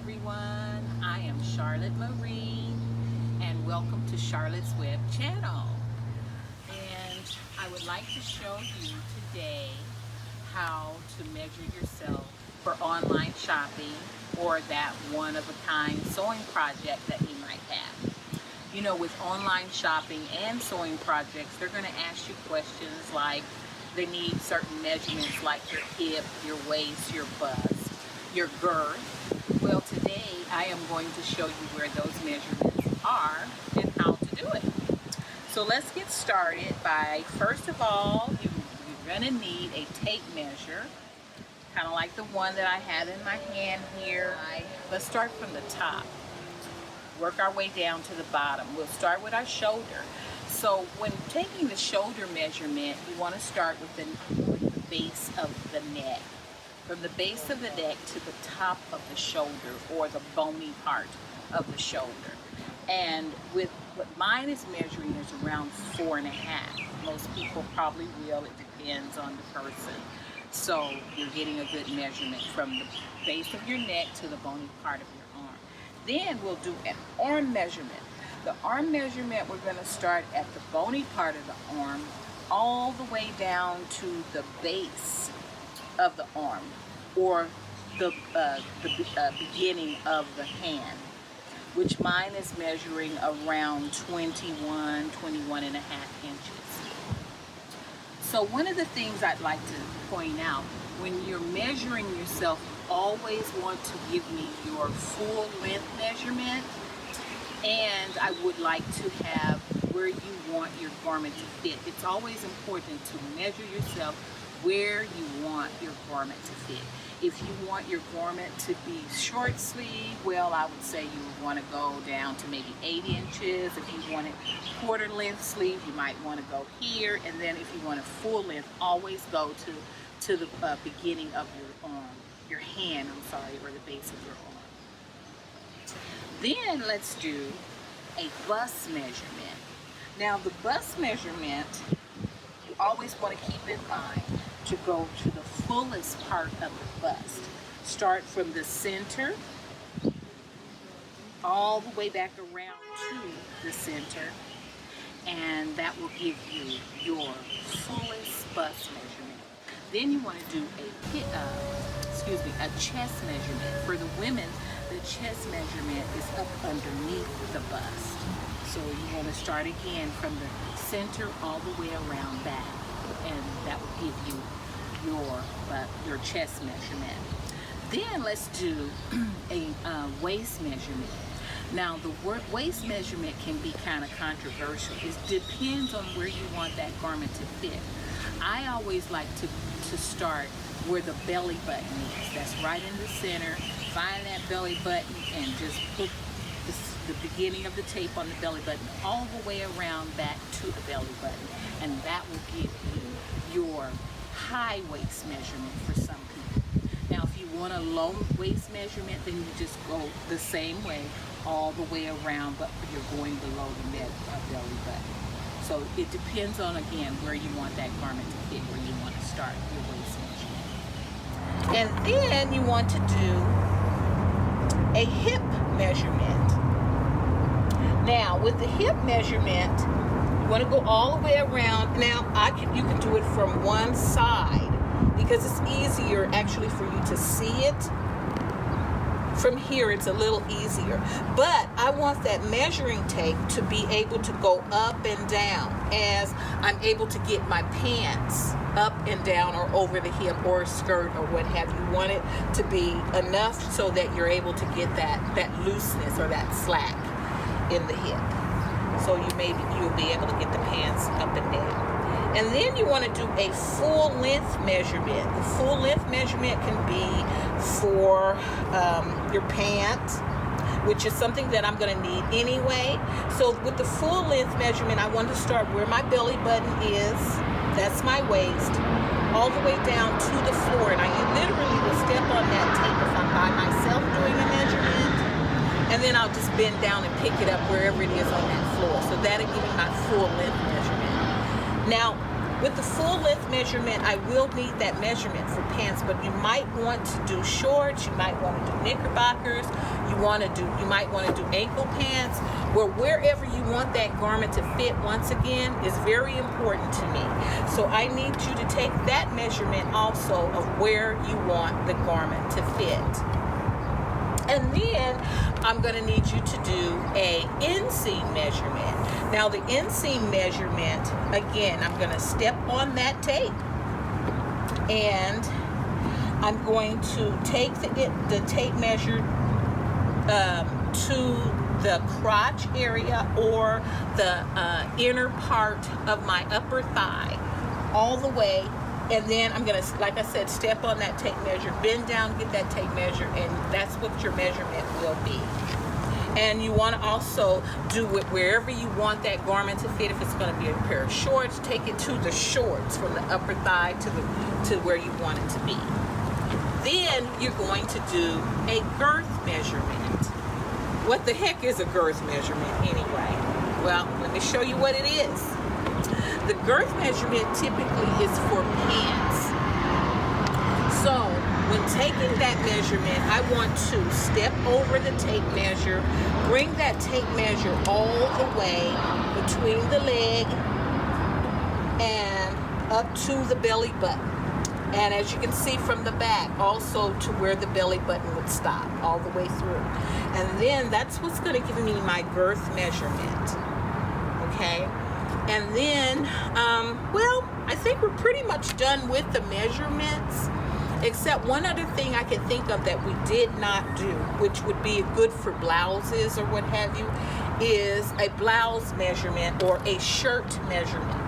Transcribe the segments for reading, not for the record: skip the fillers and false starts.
everyone. I am Charlotte Marie and welcome to Charlotte's Web channel. And I would like to show you today how to measure yourself for online shopping or that one-of-a-kind sewing project that you might have. You know, with online shopping and sewing projects, they're going to ask you questions like they need certain measurements like your hip, your waist, your bust, your girth. Well, today I am going to show you where those measurements are and how to do it. So let's get started by, first of all, you're going to need a tape measure, kind of like the one that I have in my hand here. Let's start from the top, work our way down to the bottom. We'll start with our shoulder. So when taking the shoulder measurement, you want to start with the base of the neck. From the base of the neck to the top of the shoulder, or the bony part of the shoulder. And with what mine is measuring is around 4.5. Most people probably will, it depends on the person. So you're getting a good measurement from the base of your neck to the bony part of your arm. Then we'll do an arm measurement. The arm measurement, we're going to start at the bony part of the arm all the way down to the base of the arm, or the beginning of the hand, which mine is measuring around 21 and a half inches. So one of the things I'd like to point out, when you're measuring yourself, you always want to give me your full length measurement, and I would like to have where you want your garment to fit. It's always important to measure yourself where you want your garment to fit. If you want your garment to be short sleeve, well, I would say you would want to go down to maybe 8 inches. If you want it quarter length sleeve, you might want to go here. And then if you want a full length, always go to the beginning of your arm, your hand, or the base of your arm. Then let's do a bust measurement. Now the bust measurement, you always want to keep in mind to go to the fullest part of the bust. Start from the center all the way back around to the center, and that will give you your fullest bust measurement. Then you want to do a chest measurement. For the women, the chest measurement is up underneath the bust. So you want to start again from the center all the way around back, and that will give you your chest measurement. Then let's do a waist measurement. Now the waist measurement can be kind of controversial. It depends on where you want that garment to fit. I always like to start where the belly button is. That's right in the center. Find that belly button and just put the beginning of the tape on the belly button all the way around back to the belly button, and that will give you your high waist measurement for some people. Now if you want a low waist measurement, then you just go the same way all the way around, but you're going below the belly button. So it depends on, again, where you want that garment to fit, where you want to start your waist measurement. And then you want to do a hip measurement. Now with the hip measurement, you want to go all the way around. Now you can do it from one side because it's easier actually for you to see it. From here it's a little easier, but I want that measuring tape to be able to go up and down as I'm able to get my pants up and down or over the hip or skirt or what have you. Want it to be enough so that you're able to get that looseness or that slack in the hip. So you'll be able to get the pants up and down. And then you want to do a full length measurement. The full length measurement can be for your pants, which is something that I'm going to need anyway. So with the full length measurement, I want to start where my belly button is. That's my waist, all the way down to the floor. And I literally will step on that tape if I'm by myself doing a measurement. And then I'll just bend down and pick it up wherever it is on that floor. So that'll give me my full length measurement. Now, With the full length measurement, I will need that measurement for pants, but you might want to do shorts, you might want to do knickerbockers, you might want to do ankle pants, wherever you want that garment to fit, once again, is very important to me. So I need you to take that measurement also of where you want the garment to fit. And then I'm going to need you to do a inseam measurement. Now the inseam measurement, again, I'm going to step on that tape and I'm going to take the tape measure to the crotch area or the inner part of my upper thigh all the way. And then I'm going to, like I said, step on that tape measure, bend down, get that tape measure, and that's what your measurement will be. And you want to also do it wherever you want that garment to fit. If it's going to be a pair of shorts, take it to the shorts from the upper thigh to where you want it to be. Then you're going to do a girth measurement. What the heck is a girth measurement anyway? Well, let me show you what it is. The girth measurement typically is for pants. So when taking that measurement, I want to step over the tape measure, bring that tape measure all the way between the leg and up to the belly button. And as you can see from the back, also to where the belly button would stop, all the way through. And then that's what's going to give me my girth measurement. Okay? And then, well, I think we're pretty much done with the measurements, except one other thing I can think of that we did not do, which would be good for blouses or what have you, is a blouse measurement or a shirt measurement.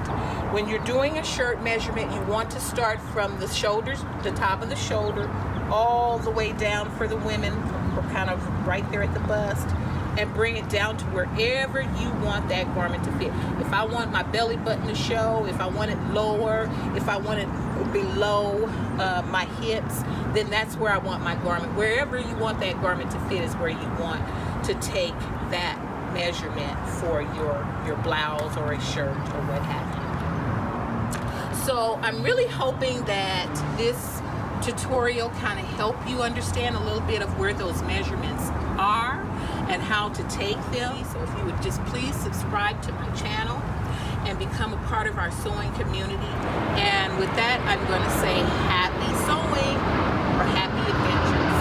When you're doing a shirt measurement, you want to start from the shoulders, the top of the shoulder, all the way down for the women, or kind of right there at the bust, and bring it down to wherever you want that garment to fit. If I want my belly button to show, if I want it lower, if I want it below my hips, then that's where I want my garment. Wherever you want that garment to fit is where you want to take that measurement for your blouse or a shirt or what have you. So I'm really hoping that this tutorial kind of help you understand a little bit of where those measurements are and how to take them. So if you would just please subscribe to my channel and become a part of our sewing community. And with that, I'm going to say happy sewing or happy adventures.